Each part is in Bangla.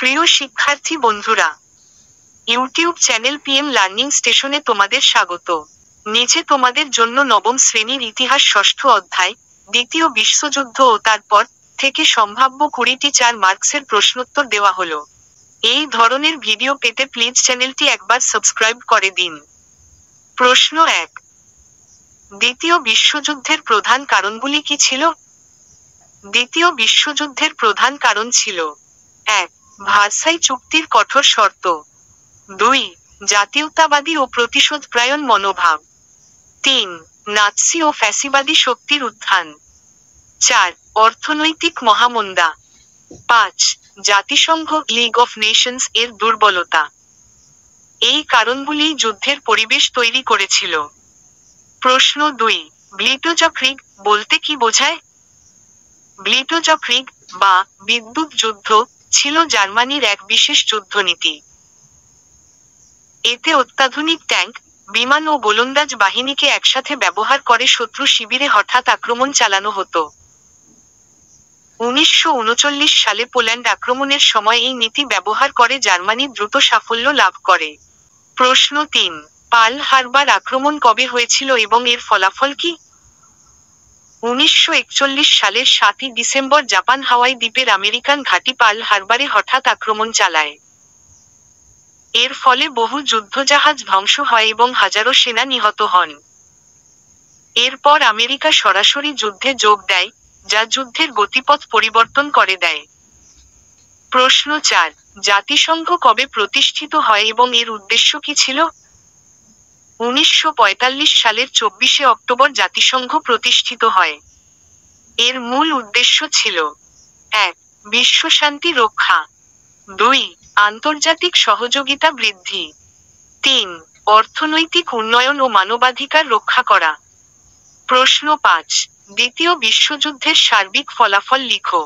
প্রিয় শিক্ষার্থী বন্ধুরা, ইউটিউব চ্যানেল পিএম লার্নিং স্টেশনে তোমাদের স্বাগত। নিচে তোমাদের জন্য নবম শ্রেণীর ইতিহাস ষষ্ঠ অধ্যায়, দ্বিতীয় বিশ্বযুদ্ধ ও তারপর থেকে সম্ভাব্য 20টি 4 মার্কসের প্রশ্নোত্তর দেওয়া হলো। এই ধরনের ভিডিও পেতে প্লিজ চ্যানেলটি একবার সাবস্ক্রাইব করে দিন। প্রশ্ন 1। দ্বিতীয় বিশ্বযুদ্ধের প্রধান কারণগুলি কি ছিল? দ্বিতীয় বিশ্বযুদ্ধের প্রধান কারণ ছিল: 1. ভার্সাই চুক্তির কঠোর শর্ত। 2. জাতীয়তাবাদী ও প্রতিশোধপরায়ণ মনোভাব। 3. নাৎসি ও ফ্যাসিবাদী শক্তির উত্থান। 4. অর্থনৈতিক মহামন্দা। 5. জাতিসংঘ লিগ অফ নেশনস এর দুর্বলতা। এই কারণগুলিই যুদ্ধের পরিবেশ তৈরি করেছিল। প্রশ্ন 2. ব্লিটজক্রিগ বলতে কি বোঝায়? ব্লিটজক্রিগ বা বিদ্যুৎ যুদ্ধ ছিল জার্মানির এক বিশেষ যুদ্ধনীতি। এতে অত্যাধুনিক ট্যাঙ্ক, বিমান ও গোলন্দাজ বাহিনীকে একসাথে ব্যবহার করে শত্রু শিবিরে হঠাৎ আক্রমণ চালানো হতো। 1939 সালে পোল্যান্ড আক্রমণের সময় এই নীতি ব্যবহার করে জার্মানি দ্রুত সাফল্য লাভ করে। প্রশ্ন 3. পার্ল হারবার আক্রমণ কবে হয়েছিল এবং এর ফলাফল কি? 1941 সালের 7 ডিসেম্বর জাপান হাওয়াই দ্বীপের আমেরিকান ঘাঁটি পার্ল হারবারে হঠাৎ আক্রমণ চালায়। এর ফলে বহু যুদ্ধজাহাজ ধ্বংস হয় এবং হাজারো সেনা নিহত হন। এরপর আমেরিকা সরাসরি যুদ্ধে যোগ দেয়, যা যুদ্ধের গতিপথ পরিবর্তন করে দেয়। প্রশ্ন 4. জাতিসংঘ কবে প্রতিষ্ঠিত হয় এবং এর উদ্দেশ্য কি ছিল? 1945 সালের 24 অক্টোবর জাতিসংঘ প্রতিষ্ঠিত হয়। এর মূল উদ্দেশ্য ছিল: 1. বিশ্বশান্তি রক্ষা। 2. আন্তর্জাতিক সহযোগিতা বৃদ্ধি। 3. অর্থনৈতিক উন্নয়ন ও মানবাধিকার রক্ষা করা। প্রশ্ন 5. দ্বিতীয় বিশ্বযুদ্ধের সার্বিক ফলাফল লিখো।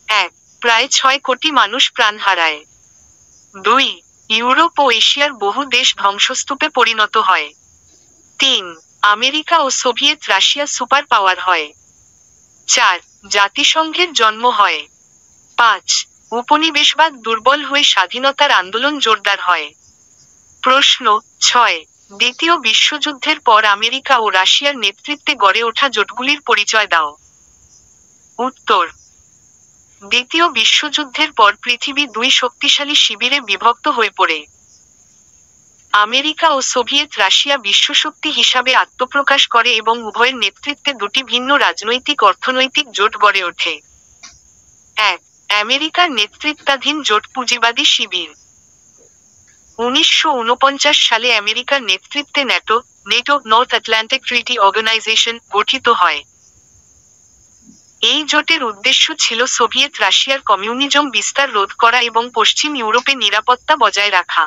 1. প্রায় 6 কোটি মানুষ প্রাণ হারায়। 2. ইউরোপ ও এশিয়ার বহু দেশ ধ্বংসস্তূপে পরিণত হয়। 3. আমেরিকা ও সোভিয়েত রাশিয়া সুপার পাওয়ার হয়। 4. জাতিসংঘের জন্ম হয়। 5. উপনিবেশবাদ দুর্বল হয়ে স্বাধীনতার আন্দোলন জোরদার হয়। প্রশ্ন 6. দ্বিতীয় বিশ্বযুদ্ধের পর আমেরিকা ও রাশিয়ার নেতৃত্বে গড়ে ওঠা জোটগুলির পরিচয় দাও। উত্তর: দ্বিতীয় বিশ্বযুদ্ধের পর পৃথিবী 2 শক্তিশালী শিবিরে বিভক্ত হয়ে পড়ে। আমেরিকা ও সোভিয়েত রাশিয়া বিশ্বশক্তি হিসাবে আত্মপ্রকাশ করে এবং উভয়ের নেতৃত্বে 2টি ভিন্ন রাজনৈতিক অর্থনৈতিক জোট গড়ে ওঠে। 1. আমেরিকার নেতৃত্বাধীন জোট পুঁজিবাদী শিবির। 1949 সালে আমেরিকার নেতৃত্বে NATO north Atlantic treaty organization গঠিত হয়। এই জোটের উদ্দেশ্য ছিল সোভিয়েত রাশিয়ার কমিউনিজম বিস্তার রোধ করা এবং পশ্চিম ইউরোপে নিরাপত্তা বজায় রাখা।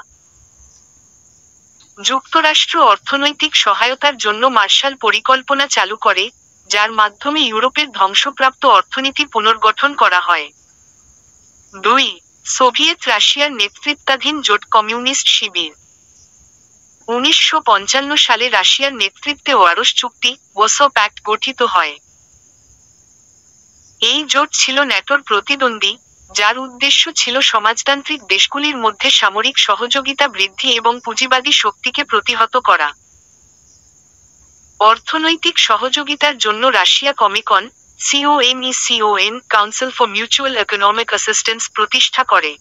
যুক্তরাষ্ট্র অর্থনৈতিক সহায়তার জন্য মার্শাল পরিকল্পনা চালু করে, যার মাধ্যমে ইউরোপের ধ্বংসপ্রাপ্ত অর্থনীতি পুনর্গঠন করা হয়। 2. সোভিয়েত রাশিয়ার নেতৃত্বাধীন জোট কমিউনিস্ট শিবির। 1955 সালে রাশিয়ার নেতৃত্বে ওয়ারশ চুক্তি ওয়ারসো প্যাক্ট গঠিত হয়। এই জোট ছিল ন্যাটোর প্রতিদ্বন্দ্বী, যার উদ্দেশ্য ছিল সমাজতান্ত্রিক দেশগুলির মধ্যে সামরিক সহযোগিতা বৃদ্ধি এবং পুঁজিবাদী শক্তিকে প্রতিহত করা। অর্থনৈতিক সহযোগিতার জন্য Russia Comecon council for mutual economic assistance প্রতিষ্ঠা করে।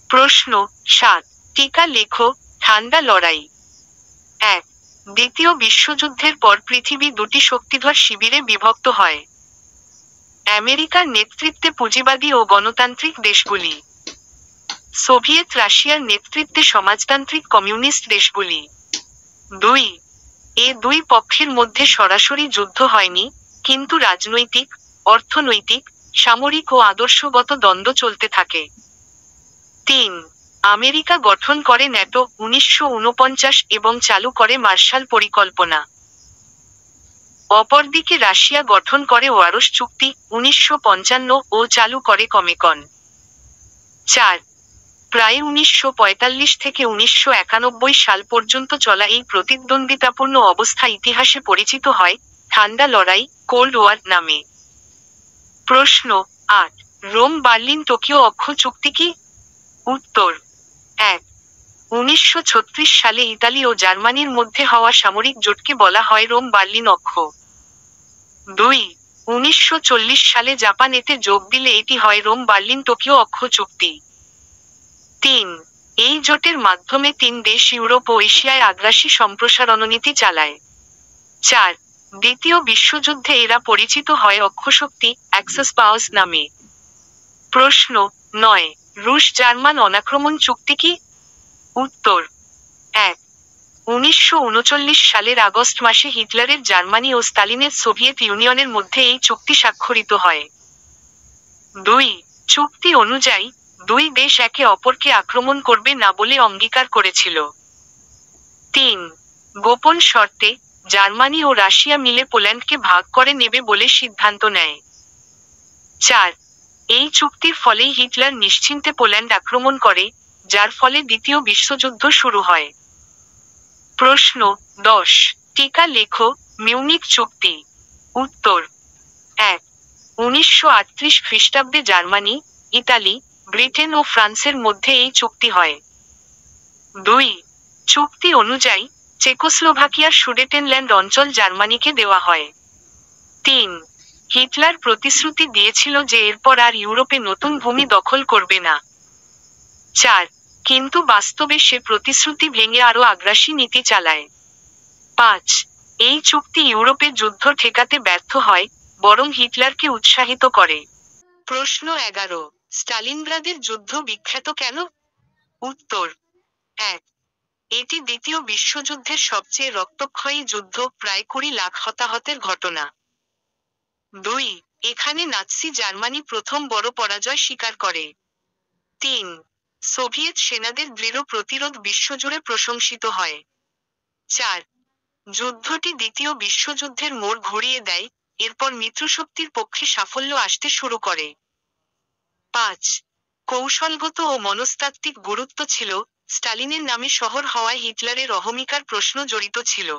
প্রশ্ন 7. টিকা লেখো। ঠান্ডা লড়াই। 1. দ্বিতীয় বিশ্বযুদ্ধের পর পৃথিবী 2টি শক্তিধর শিবিরে বিভক্ত হয়। আমেরিকার নেতৃত্বে পুঁজিবাদী ও গণতান্ত্রিক দেশগুলি। সোভিয়েত রাশিয়ার নেতৃত্বে সমাজতান্ত্রিক কমিউনিস্ট দেশগুলি। 2. এ 2 পক্ষের মধ্যে সরাসরি যুদ্ধ হয়নি, কিন্তু রাজনৈতিক, অর্থনৈতিক, সামরিক ও আদর্শগত দ্বন্দ্ব চলতে থাকে। 3. আমেরিকা গঠন করে ন্যাটো 1949 এবং চালু করে মার্শাল পরিকল্পনা। অপরদিকে রাশিয়া গঠন করে ওয়ারশ চুক্তি 1955 ও চালু করে কমিকন। 4. প্রায় 1945 থেকে 1991 সাল পর্যন্ত চলা এই প্রতিদ্বন্দ্বিতাপূর্ণ অবস্থা ইতিহাসে পরিচিত হয় ঠান্ডা লড়াই কোল্ড ওয়ার নামে। প্রশ্ন 8. রোম বার্লিন টোকিও অক্ষ চুক্তি কি? উত্তর: ১. ১৯৩৬ সালে ইতালি ও জার্মানির মধ্যে হওয়া সামরিক জোটকে বলা হয় রোম বার্লিন অক্ষ। ২. ১৯৪০ সালে জাপান এতে যোগ দিলে এটি হয় রোম বার্লিন টোকিও অক্ষ চুক্তি। ৩. এই জোটের মাধ্যমে তিন দেশ ইউরোপ ও এশিয়ায় আগ্রাসী সম্প্রসারণনীতি চালায়। ৪. দ্বিতীয় বিশ্বযুদ্ধে এরা পরিচিত হয় অক্ষশক্তি, অ্যাক্সেস পাওয়ার্স নামে। প্রশ্ন ৯. রুশ জার্মান অনাক্রমণ চুক্তি কি? উত্তর: ১. ১৯৩৯ সালের আগস্ট মাসে হিটলারের জার্মানি ও স্তালিনের সোভিয়েত ইউনিয়নের মধ্যে এই চুক্তি স্বাক্ষরিত হয়। ২. চুক্তি অনুযায়ী, দুই দেশ একে অপরকে আক্রমণ করবে না বলে অঙ্গীকার করেছিল। ৩. গোপন শর্তে, জার্মানি ও রাশিয়া মিলে পোল্যান্ডকে ভাগ করে নেবে বলে সিদ্ধান্ত নেয়। ৪. এই চুক্তির ফলেই হিটলার নিশ্চিন্তে পোল্যান্ড আক্রমণ করে, যার ফলে দ্বিতীয় বিশ্বযুদ্ধ শুরু হয়। প্রশ্ন ১০. টিকা লেখো। মিউনিক চুক্তি। উত্তর: ১. ১৯৩৮ খ্রিস্টাব্দে জার্মানি, ইতালি, ব্রিটেন ও ফ্রান্সের মধ্যে এই চুক্তি হয়। ২. চুক্তি অনুযায়ী, চেকোস্লোভাকিয়ার সুডেটেনল্যান্ড অঞ্চল জার্মানিকে দেওয়া হয়। ৩. হিটলার প্রতিশ্রুতি দিয়েছিল যে এরপর আর ইউরোপে নতুন ভূমি দখল করবে না। ৪. কিন্তু বাস্তবে সে প্রতিশ্রুতি ভেঙে আরও আগ্রাসী নীতি চালায়। ৫. এই চুক্তি ইউরোপে যুদ্ধ ঠেকাতে ব্যর্থ হয়, বরং হিটলারকে উৎসাহিত করে। প্রশ্ন ১১. স্টালিনগ্রাদের যুদ্ধ বিখ্যাত কেন? উত্তর: ১. এটি দ্বিতীয় বিশ্বযুদ্ধের সবচেয়ে রক্তক্ষয়ী যুদ্ধ, প্রায় ২০ লাখ হতাহতের ঘটনা। ২. এখানে নাৎসি জার্মানি প্রথম বড় পরাজয় স্বীকার করে। ৩. সোভিয়েত সেনাদের দৃঢ় প্রতিরোধ বিশ্বজুড়ে প্রশংসিত হয়। ৪. যুদ্ধটি দ্বিতীয় বিশ্বযুদ্ধের মোড় ঘুরিয়ে দেয়, এরপর মিত্রশক্তির পক্ষে সাফল্য আসতে শুরু করে। ৫. কৌশলগত ও মনস্তাত্ত্বিক গুরুত্ব ছিল, স্টালিনের নামে শহর হওয়ায় হিটলারের অহমিকার প্রশ্ন জড়িত ছিল।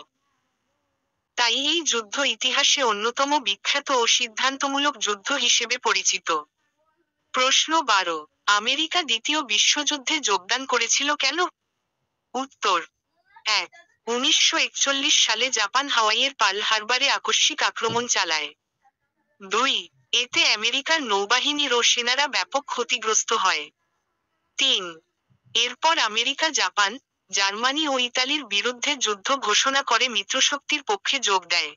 তাই এই যুদ্ধ ইতিহাসে অন্যতম বিখ্যাত ও সিদ্ধান্তমূলক যুদ্ধ হিসেবে পরিচিত। প্রশ্ন ১২. আমেরিকা দ্বিতীয় বিশ্বযুদ্ধে যোগদান করেছিল কেন? উত্তর: ১. ১৯৪১ সালে জাপান হাওয়াইয়ের পার্ল হারবারে আকস্মিক আক্রমণ চালায়। ২. এতে আমেরিকার নৌবাহিনীর ও সেনারা ব্যাপক ক্ষতিগ্রস্ত হয়। ৩. এরপর আমেরিকা জাপান, জার্মানি ও ইতালির বিরুদ্ধে যুদ্ধ ঘোষণা করে মিত্রশক্তির পক্ষে যোগ দেয়।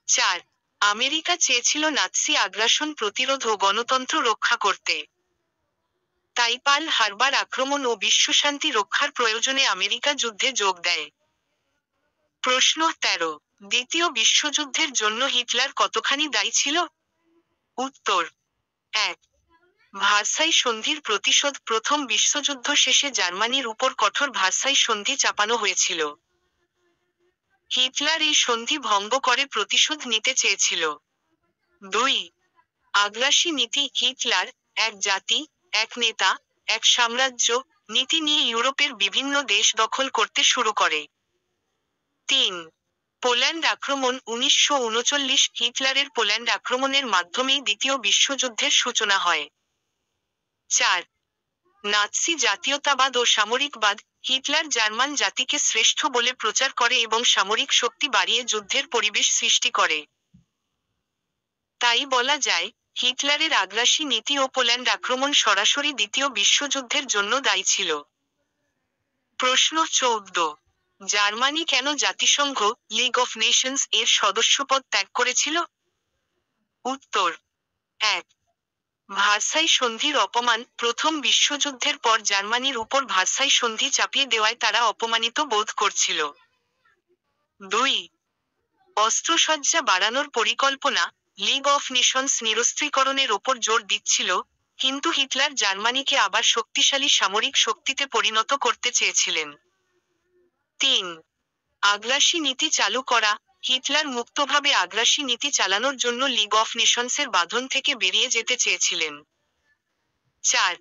৪. আমেরিকা চেয়েছিল নাৎসি আগ্রাসন প্রতিরোধ ও গণতন্ত্র রক্ষা করতে। তাই পার্ল হারবার আক্রমণ ও বিশ্বশান্তি রক্ষার প্রয়োজনে আমেরিকা যুদ্ধে যোগ দেয়। প্রশ্ন ১৩. দ্বিতীয় বিশ্বযুদ্ধের জন্য হিটলার কতখানি দায়ী ছিল? উত্তর: ১. ভার্সাই সন্ধির প্রতিশোধ। প্রথম বিশ্বযুদ্ধ শেষে জার্মানির উপর কঠোর ভার্সাই সন্ধি চাপানো হয়েছিল। হিটলার এই সন্ধি ভঙ্গ করে প্রতিশোধ নিতে চেয়েছিল। ২. আগ্রাসী নীতি। হিটলার এক জাতি, এক নেতা, এক সাম্রাজ্য নীতি নিয়ে ইউরোপের বিভিন্ন দেশ দখল করতে শুরু করে। ৩. পোল্যান্ড আক্রমণ। ১৯৩৯ হিটলারের পোল্যান্ড আক্রমণের মাধ্যমেই দ্বিতীয় বিশ্বযুদ্ধের সূচনা হয়। ৪. নাৎসি জাতীয়তাবাদ ও সামরিকবাদ। হিটলার জার্মান জাতিকে শ্রেষ্ঠ বলে প্রচার করে এবং সামরিক শক্তি বাড়িয়ে যুদ্ধের পরিবেশ সৃষ্টি করে। তাই বলা যায়, হিটলারের আগ্রাসী নীতি ও পোল্যান্ড আক্রমণ সরাসরি দ্বিতীয় বিশ্বযুদ্ধের জন্য দায়ী ছিল। প্রশ্ন ১৪. জার্মানি কেন জাতিসংঘ, লিগ অফ নেশনস এর সদস্যপদ ত্যাগ করেছিল? উত্তর: ১. ভার্সাই সন্ধির অপমান। প্রথম বিশ্বযুদ্ধের পর জার্মানির উপর ভার্সাই সন্ধি চাপিয়ে দেওয়ায় তারা অপমানিত বোধ করছিল। ২. অস্ত্রসজ্জা বাড়ানোর পরিকল্পনা। লিগ অফ নেশনস নিরস্ত্রীকরণের ওপর জোর দিচ্ছিল, কিন্তু হিটলার জার্মানিকে আবার শক্তিশালী সামরিক শক্তিতে পরিণত করতে চেয়েছিলেন। ৩. আগ্রাসী নীতি চালু করা। হিটলার মুক্তভাবে আগ্রাসী নীতি চালানোর জন্য লিগ অফ নেশনসের বাঁধন থেকে বেরিয়ে যেতে চেয়েছিলেন। ৪.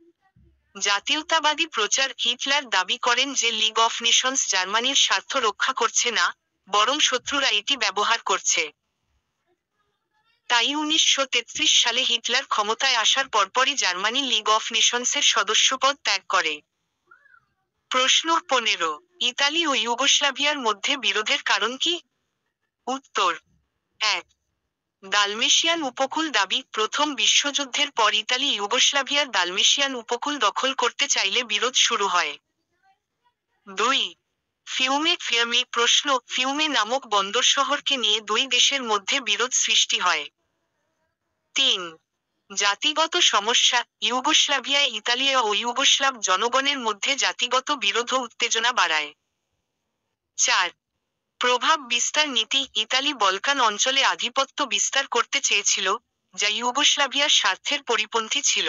জাতীয়তাবাদী প্রচার। হিটলার দাবি করেন যে লিগ অফ নেশনস জার্মানির স্বার্থ রক্ষা করছে না, বরং শত্রুরা এটি ব্যবহার করছে। তাই 1933 সালে হিটলার ক্ষমতায় আসার পরপরই জার্মানি লীগ অফ নেশনসের সদস্যপদ ত্যাগ করে। প্রশ্ন 15, ইতালি ও ইউগোস্লাভিয়ার মধ্যে বিরোধের কারণ কি? উত্তর: 1. দালমেশিয়ান উপকূল দাবি। প্রথম বিশ্বযুদ্ধের পর ইতালি ইউগোস্লাভিয়ার দালমেশিয়ান উপকূল দখল করতে চাইলে বিরোধ শুরু হয়। 2. ফিউমে। প্রশ্ন: ফিউমে নামক বন্দর শহরকে নিয়ে দুই দেশের মধ্যে বিরোধ সৃষ্টি হয়। 3. জাতিগত সমস্যা। ইউগোস্লাভিয়ায় ইতালীয় ও ইউগোস্লাভ জনগণের মধ্যে জাতিগত বিরোধ ও উত্তেজনা বাড়ায়। 4. প্রভাব বিস্তার নীতি। ইতালি বলকান অঞ্চলে আধিপত্য বিস্তার করতে চেয়েছিল, যা ইউগোস্লাভিয়ার স্বার্থের পরিপন্থী ছিল।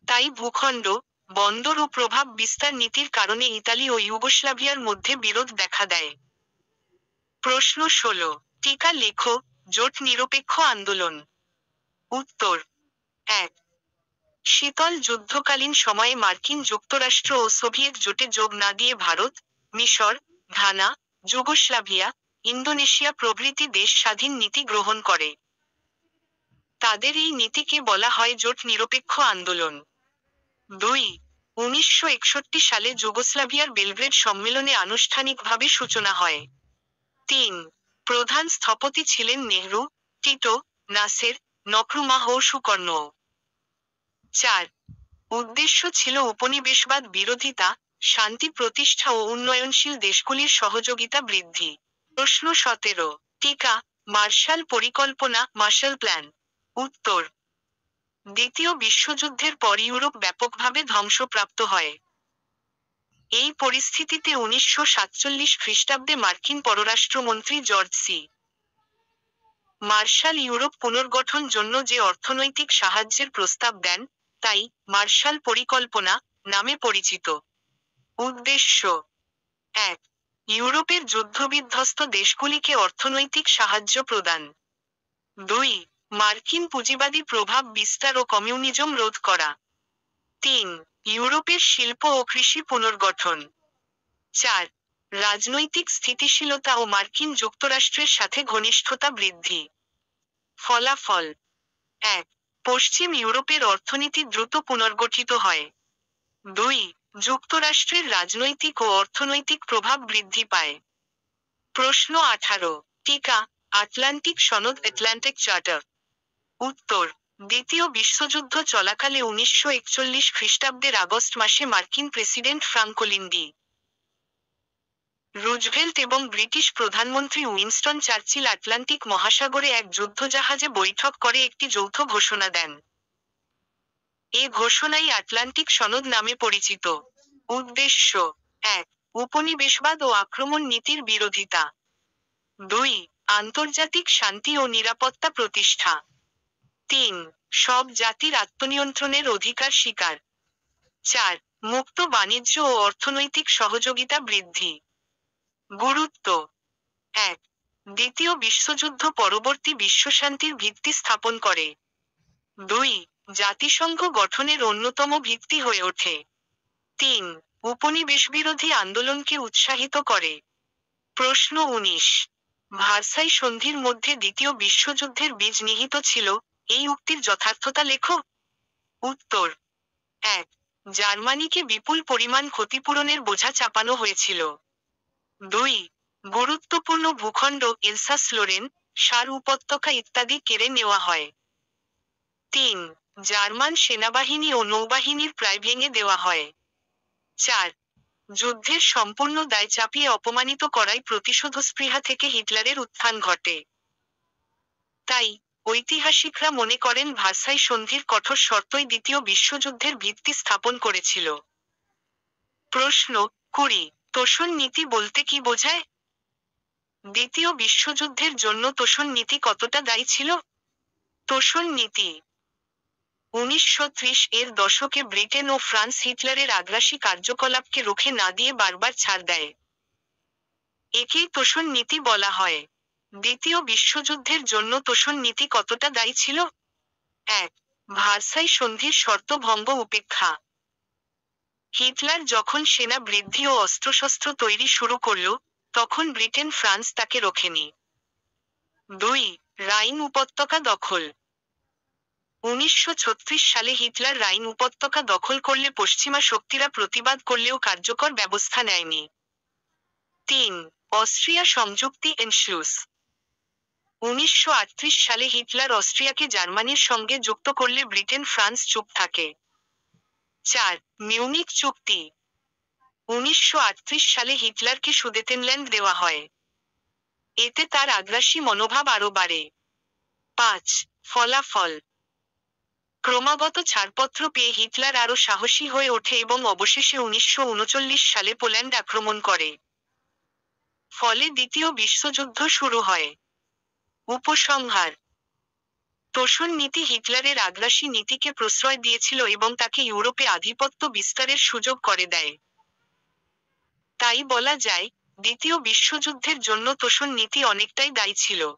তাই ভূখণ্ড, বন্দর ও প্রভাব বিস্তার নীতির কারণে ইতালি ও ইউগোস্লাভিয়ার মধ্যে বিরোধ দেখা দেয়। প্রশ্ন 16, টিকা লেখো। জোট নিরপেক্ষ আন্দোলন। উত্তর: 1. শীতল যুদ্ধকালীন সময়ে মার্কিন যুক্তরাষ্ট্র ও সোভিয়েত জোটে যোগ না দিয়ে ভারত, মিশর, ঘানা, যুগোস্লাভিয়া, ইন্দোনেশিয়া প্রভৃতি দেশ স্বাধীন নীতি গ্রহণ করে। তাদের এই নীতিকে বলা হয় জোট নিরপেক্ষ আন্দোলন। 2. 1961 সালে যুগোস্লাভিয়ার বেলগ্রেড সম্মেলনে আনুষ্ঠানিকভাবে সূচনা হয়। 3. প্রধান স্থপতি ছিলেন নেহরু, টিটো, নাসের, নক্রুমাহ ও সুকর্ণো। 4. উদ্দেশ্য ছিল উপনিবেশবাদ বিরোধিতা, শান্তি প্রতিষ্ঠা ও উন্নয়নশীল দেশগুলির সহযোগিতা বৃদ্ধি। প্রশ্ন 17, টিকা, মার্শাল পরিকল্পনা, মার্শাল প্ল্যান। উত্তর: দ্বিতীয় বিশ্বযুদ্ধের পর ইউরোপ ব্যাপকভাবে ধ্বংসপ্রাপ্ত হয়। এই পরিস্থিতিতে 1947 খ্রিস্টাব্দে মার্কিন পররাষ্ট্রমন্ত্রী জর্জ সি. মার্শাল ইউরোপ পুনর্গঠন জন্য যে অর্থনৈতিক সাহায্যের প্রস্তাব দেন, তাই মার্শাল পরিকল্পনা নামে পরিচিত। উদ্দেশ্য: 1. ইউরোপের যুদ্ধবিধ্বস্ত দেশগুলিকে অর্থনৈতিক সাহায্য প্রদান। 2. মার্কিন পুঁজিবাদী প্রভাব বিস্তার ও কমিউনিজম রোধ করা। 3. ইউরোপের শিল্প ও কৃষি পুনর্গঠন। 4. রাজনৈতিক স্থিতিশীলতা ও মার্কিন যুক্তরাষ্ট্রের সাথে ঘনিষ্ঠতা বৃদ্ধি। ফলাফল: 1. পশ্চিম ইউরোপের অর্থনীতি দ্রুত পুনর্গঠিত হয়। 2. যুক্তরাষ্ট্রের রাজনৈতিক ও অর্থনৈতিক প্রভাব বৃদ্ধি পায়। প্রশ্ন 18, টিকা, আটলান্টিক সনদ, আটলান্টিক চার্টার। উত্তর: দ্বিতীয় বিশ্বযুদ্ধ চলাকালে 1941 খ্রিস্টাব্দের আগস্ট মাসে মার্কিন প্রেসিডেন্ট ফ্রাঙ্কলিন ডি. রুজভেল্ট এবং ব্রিটিশ প্রধানমন্ত্রী উইনস্টন চার্চিল আটলান্টিক মহাসাগরে এক যুদ্ধজাহাজে বৈঠক করে একটি যৌথ ঘোষণা দেন। এ ঘোষণাই আটলান্টিক সনদ নামে পরিচিত। উদ্দেশ্য: 1. উপনিবেশবাদ ও আক্রমণ নীতির বিরোধিতা। 2. আন্তর্জাতিক শান্তি ও নিরাপত্তা প্রতিষ্ঠা। 3. সব জাতির আত্মনিয়ন্ত্রণের অধিকার স্বীকার। 4. মুক্ত বাণিজ্য ও অর্থনৈতিক সহযোগিতা বৃদ্ধি। গুরুত্ব: 1. দ্বিতীয় বিশ্বযুদ্ধ পরবর্তী বিশ্বশান্তির ভিত্তি স্থাপন করে। 2. জাতিসংঘ গঠনের অন্যতম ভিত্তি হয়ে ওঠে। 3. উপনিবেশবিরোধী আন্দোলনকে উৎসাহিত করে। প্রশ্ন 19, ভার্সাই সন্ধির মধ্যে দ্বিতীয় বিশ্বযুদ্ধের বীজ নিহিত ছিল, এই উক্তির যথার্থতা লেখো। উত্তর: 1. জার্মানিকে বিপুল পরিমাণ ক্ষতিপূরণের বোঝা চাপানো হয়েছিল। 2. গুরুত্বপূর্ণ ভূখণ্ড এলসাস লোরেন, সার উপত্যকা ইত্যাদি কেড়ে নেওয়া হয়। 3. জার্মান সেনাবাহিনী ও নৌবাহিনীর প্রায় ভেঙে দেওয়া হয়। 4. যুদ্ধের সম্পূর্ণ দায় চাপিয়ে অপমানিত করায় প্রতিশোধস্পৃহা থেকে হিটলারের উত্থান ঘটে। তাই ঐতিহাসিকরা মনে করেন ভার্সাই সন্ধির কঠোর শর্তই দ্বিতীয় বিশ্বযুদ্ধের ভিত্তি স্থাপন করেছিল। প্রশ্ন 20, তোষণ নীতি বলতে কি বোঝায়? দ্বিতীয় বিশ্বযুদ্ধের জন্য তোষণ নীতি কতটা দায়ী ছিল? তোষণ নীতি 1930 এর দশকে ব্রিটেন ও ফ্রান্স হিটলারের আগ্রাসী কার্যকলাপকে রুখে না দিয়ে বারবার ছাড় দেয়। একেই তোষণ নীতি বলা হয়। দ্বিতীয় বিশ্বযুদ্ধের জন্য তোষণ নীতি কতটা দায়ী ছিল? 1. ভার্সাই সন্ধির শর্ত ভঙ্গ উপেক্ষা। হিটলার যখন সেনা বৃদ্ধি ও অস্ত্রশস্ত্র তৈরি শুরু করল, তখন ব্রিটেন ফ্রান্স তাকে রোখেনি। 2. রাইন উপত্যকা দখল। 1936 সালে হিটলার রাইন উপত্যকা দখল করলে পশ্চিমা শক্তিরা প্রতিবাদ করলেও কার্যকর ব্যবস্থা নেয়নি। 3. অস্ট্রিয়া সংযুক্তি এনশলুস। 1938 সালে হিটলার অস্ট্রিয়াকে জার্মানির সঙ্গে যুক্ত করলে ব্রিটেন ফ্রান্স চুপ থাকে। 4. মিউনিক চুক্তি। 1938 সালে হিটলারকে সুদেতেনল্যান্ড দেওয়া হয়। এতে তার আগ্রাসী মনোভাব আরও বাড়ে। 5. ফলাফল। ক্রমাগত ছাড়পত্র পেয়ে হিটলার আরও সাহসী হয়ে ওঠে এবং অবশেষে 1939 সালে পোল্যান্ড আক্রমণ করে। ফলে দ্বিতীয় বিশ্বযুদ্ধ শুরু হয়। উপসংহার। তোষণ নীতি হিটলারের আগ্রাসী নীতিকে প্রশ্রয় দিয়েছিল এবং তাকে ইউরোপে আধিপত্য বিস্তারের সুযোগ করে দেয়। তাই বলা যায়, দ্বিতীয় বিশ্বযুদ্ধের জন্য তোষণ নীতি অনেকটাই দায়ী ছিল।